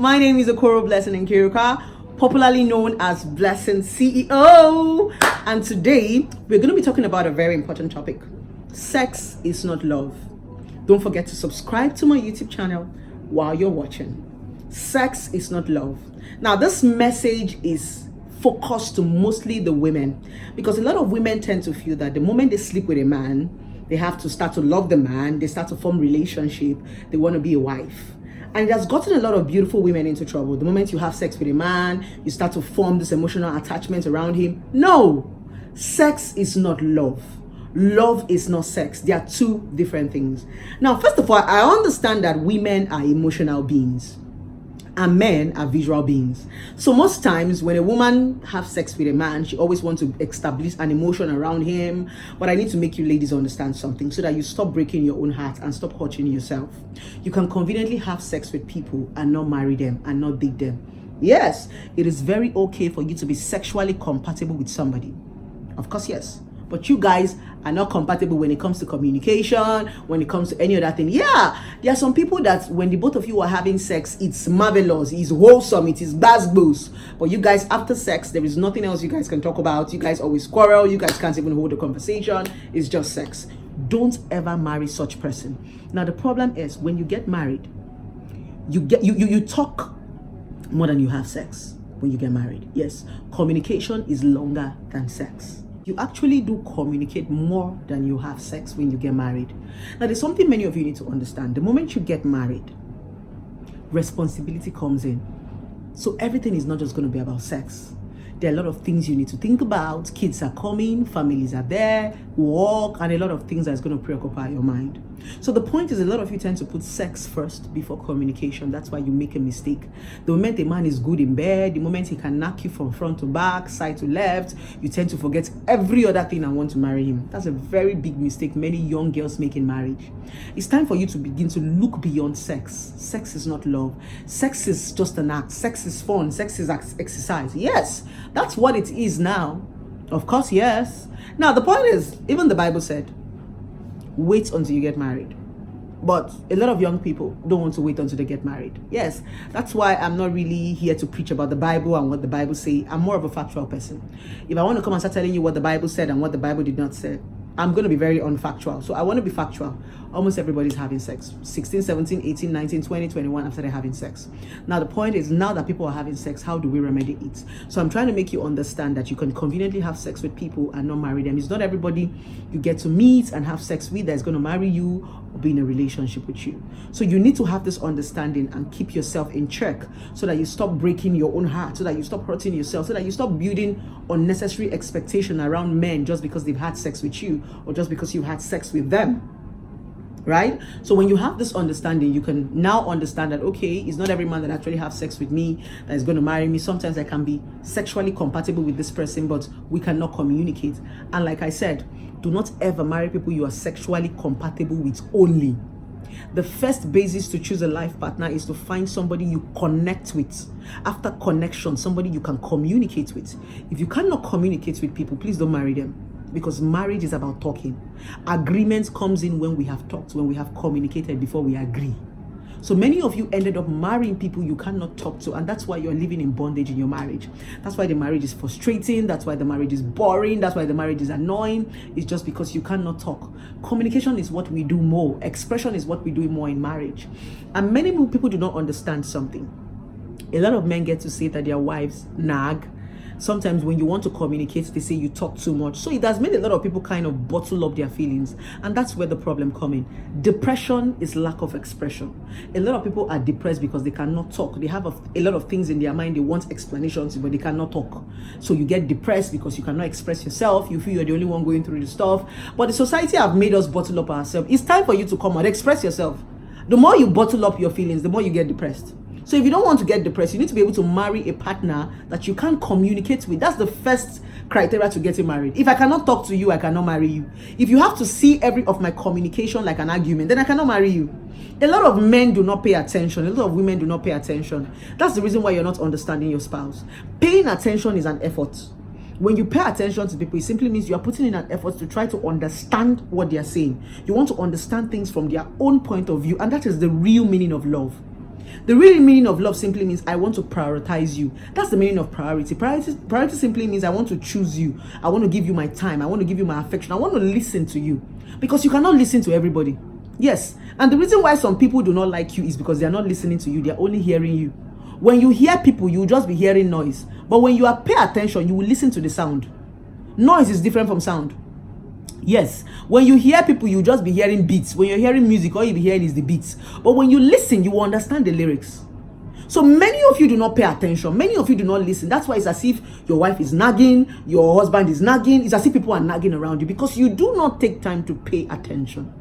My name is Okoro Blessing Nkiruka, popularly known as Blessing CEO. And today, we're going to be talking about a very important topic. Sex is not love. Don't forget to subscribe to my YouTube channel while you're watching. Sex is not love. Now, this message is focused to mostly the women, because a lot of women tend to feel that the moment they sleep with a man, they have to start to love the man, they start to form relationship, they want to be a wife. And it has gotten a lot of beautiful women into trouble. The moment you have sex with a man, you start to form this emotional attachment around him. No, sex is not love. Love is not sex. They are two different things. Now, first of all, I understand that women are emotional beings and men are visual beings. So most times when a woman has sex with a man, she always wants to establish an emotion around him. But I need to make you ladies understand something so that you stop breaking your own heart and stop hurting yourself. You can conveniently have sex with people and not marry them and not date them. Yes, it is very okay for you to be sexually compatible with somebody. Of course, yes. But you guys are not compatible when it comes to communication, when it comes to any other thing. Yeah, there are some people that when the both of you are having sex, it's marvelous, it's wholesome, it is boost. But you guys, after sex, there is nothing else you guys can talk about. You guys always quarrel. You guys can't even hold a conversation. It's just sex. Don't ever marry such person. Now, the problem is when you get married, you talk more than you have sex when you get married. Yes, communication is longer than sex. You actually do communicate more than you have sex when you get married. Now, there's something many of you need to understand. The moment you get married, responsibility comes in. So everything is not just going to be about sex. There are a lot of things you need to think about. Kids are coming, families are there, work, and a lot of things that's going to preoccupy your mind. So the point is, a lot of you tend to put sex first before communication. That's why you make a mistake. The moment a man is good in bed, the moment he can knock you from front to back, side to left, you tend to forget every other thing and want to marry him. That's a very big mistake many young girls make in marriage. It's time for you to begin to look beyond sex. Sex is not love. Sex is just an act. Sex is fun. Sex is exercise. Yes, that's what it is now. Of course, yes. Now, the point is, even the Bible said, wait until you get married. But a lot of young people don't want to wait until they get married. Yes, that's why I'm not really here to preach about the Bible and what the Bible say. I'm more of a factual person. If I want to come and start telling you what the Bible said and what the Bible did not say, I'm going to be very unfactual. So I want to be factual. Almost everybody's having sex. 16, 17, 18, 19, 20, 21 after they're having sex. Now the point is, now that people are having sex, how do we remedy it? So I'm trying to make you understand that you can conveniently have sex with people and not marry them. It's not everybody you get to meet and have sex with that is going to marry you or be in a relationship with you. So you need to have this understanding and keep yourself in check so that you stop breaking your own heart, so that you stop hurting yourself, so that you stop building unnecessary expectation around men just because they've had sex with you or just because you had sex with them. Right? So when you have this understanding, you can now understand that, okay, it's not every man that actually have sex with me that is going to marry me. Sometimes I can be sexually compatible with this person, but we cannot communicate. And like I said, do not ever marry people you are sexually compatible with only. The first basis to choose a life partner is to find somebody you connect with. After connection, somebody you can communicate with. If you cannot communicate with people, please don't marry them. Because marriage is about talking. Agreement comes in when we have talked, when we have communicated before we agree. So many of you ended up marrying people you cannot talk to, and that's why you're living in bondage in your marriage. That's why the marriage is frustrating. That's why the marriage is boring. That's why the marriage is annoying. It's just because you cannot talk. Communication is what we do more. Expression is what we do more in marriage. And many people do not understand something. A lot of men get to say that their wives nag. Sometimes when you want to communicate, they say you talk too much. So it has made a lot of people kind of bottle up their feelings. And that's where the problem comes in. Depression is lack of expression. A lot of people are depressed because they cannot talk. They have a lot of things in their mind. They want explanations, but they cannot talk. So you get depressed because you cannot express yourself. You feel you're the only one going through the stuff. But the society have made us bottle up ourselves. It's time for you to come out, express yourself. The more you bottle up your feelings, the more you get depressed. So if you don't want to get depressed, you need to be able to marry a partner that you can communicate with. That's the first criteria to getting married. If I cannot talk to you, I cannot marry you. If you have to see every of my communication like an argument, then I cannot marry you. A lot of men do not pay attention. A lot of women do not pay attention. That's the reason why you're not understanding your spouse. Paying attention is an effort. When you pay attention to people, it simply means you are putting in an effort to try to understand what they are saying. You want to understand things from their own point of view, and that is the real meaning of love. The real meaning of love simply means I want to prioritize you. That's the meaning of priority. Priority simply means I want to choose you. I want to give you my time. I want to give you my affection. I want to listen to you. Because you cannot listen to everybody. Yes. And the reason why some people do not like you is because they are not listening to you. They are only hearing you. When you hear people, you will just be hearing noise. But when you pay attention, you will listen to the sound. Noise is different from sound. Yes, when you hear people, you just be hearing beats. When you're hearing music, all you be hearing is the beats. But when you listen, you will understand the lyrics. So many of you do not pay attention. Many of you do not listen. That's why it's as if your wife is nagging, your husband is nagging. It's as if people are nagging around you because you do not take time to pay attention.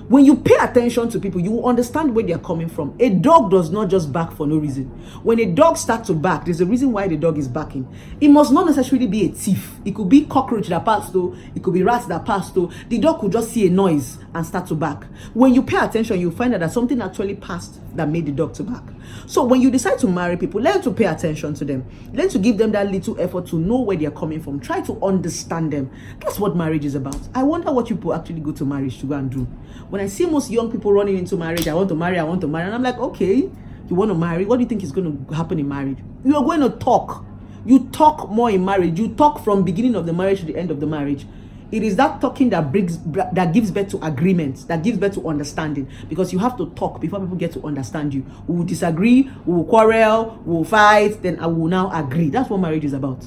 When you pay attention to people, you will understand where they are coming from. A dog does not just bark for no reason. When a dog starts to bark, there's a reason why the dog is barking. It must not necessarily be a thief. It could be cockroach that passed through. It could be rats that passed through. The dog could just see a noise and start to bark. When you pay attention, you find out that something actually passed that made the dog to bark. So when you decide to marry people, learn to pay attention to them. Learn to give them that little effort to know where they are coming from. Try to understand them. That's what marriage is about. I wonder what people actually go to marriage to go and do. When I see most young people running into marriage, I want to marry, and I'm like, okay, you want to marry? What do you think is going to happen in marriage? You are going to talk. You talk more in marriage. You talk from beginning of the marriage to the end of the marriage. It is that talking that gives birth to agreement, that gives birth to understanding. Because you have to talk before people get to understand you. We will disagree, we will quarrel, we will fight, then I will now agree. That's what marriage is about.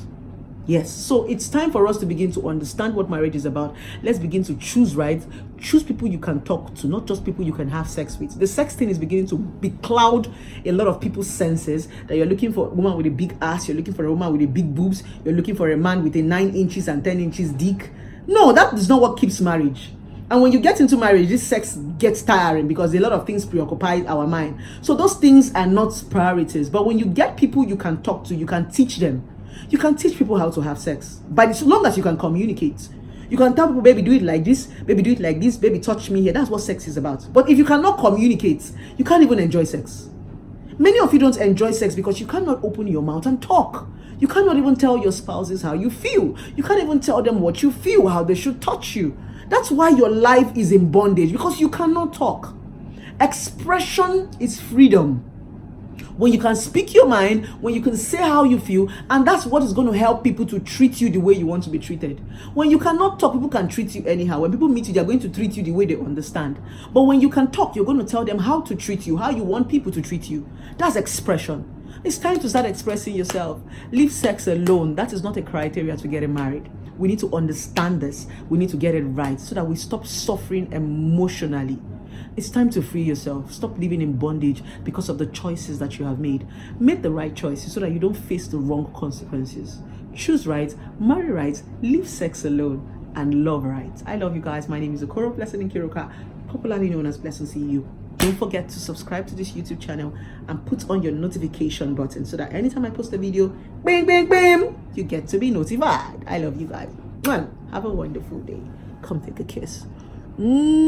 Yes, so it's time for us to begin to understand what marriage is about. Let's begin to choose right. Choose people you can talk to, not just people you can have sex with. The sex thing is beginning to becloud a lot of people's senses, that you're looking for a woman with a big ass, you're looking for a woman with a big boobs, you're looking for a man with a 9 inches and 10 inches dick. No, that is not what keeps marriage. And when you get into marriage, this sex gets tiring because a lot of things preoccupy our mind. So those things are not priorities. But when you get people you can talk to, you can teach them. You can teach people how to have sex, but as long as you can communicate. You can tell people, baby, do it like this, baby, do it like this, baby, touch me here. That's what sex is about. But if you cannot communicate, you can't even enjoy sex. Many of you don't enjoy sex because you cannot open your mouth and talk. You cannot even tell your spouses how you feel. You can't even tell them what you feel, how they should touch you. That's why your life is in bondage, because you cannot talk. Expression is freedom. When you can speak your mind, when you can say how you feel, and that's what is going to help people to treat you the way you want to be treated. When you cannot talk, people can treat you anyhow. When people meet you, they're going to treat you the way they understand. But when you can talk, you're going to tell them how to treat you, how you want people to treat you. That's expression. It's time to start expressing yourself. Leave sex alone. That is not a criteria to getting married. We need to understand this. We need to get it right so that we stop suffering emotionally. It's time to free yourself. Stop living in bondage because of the choices that you have made. Make the right choices so that you don't face the wrong consequences. Choose right, marry right, leave sex alone, and love right. I love you guys. My name is Okoro Blessing Nkiruka, popularly known as Blessing CEO. Don't forget to subscribe to this YouTube channel and put on your notification button so that anytime I post a video, bing, bing, bing, you get to be notified. I love you guys. Well, have a wonderful day. Come take a kiss. Mwah.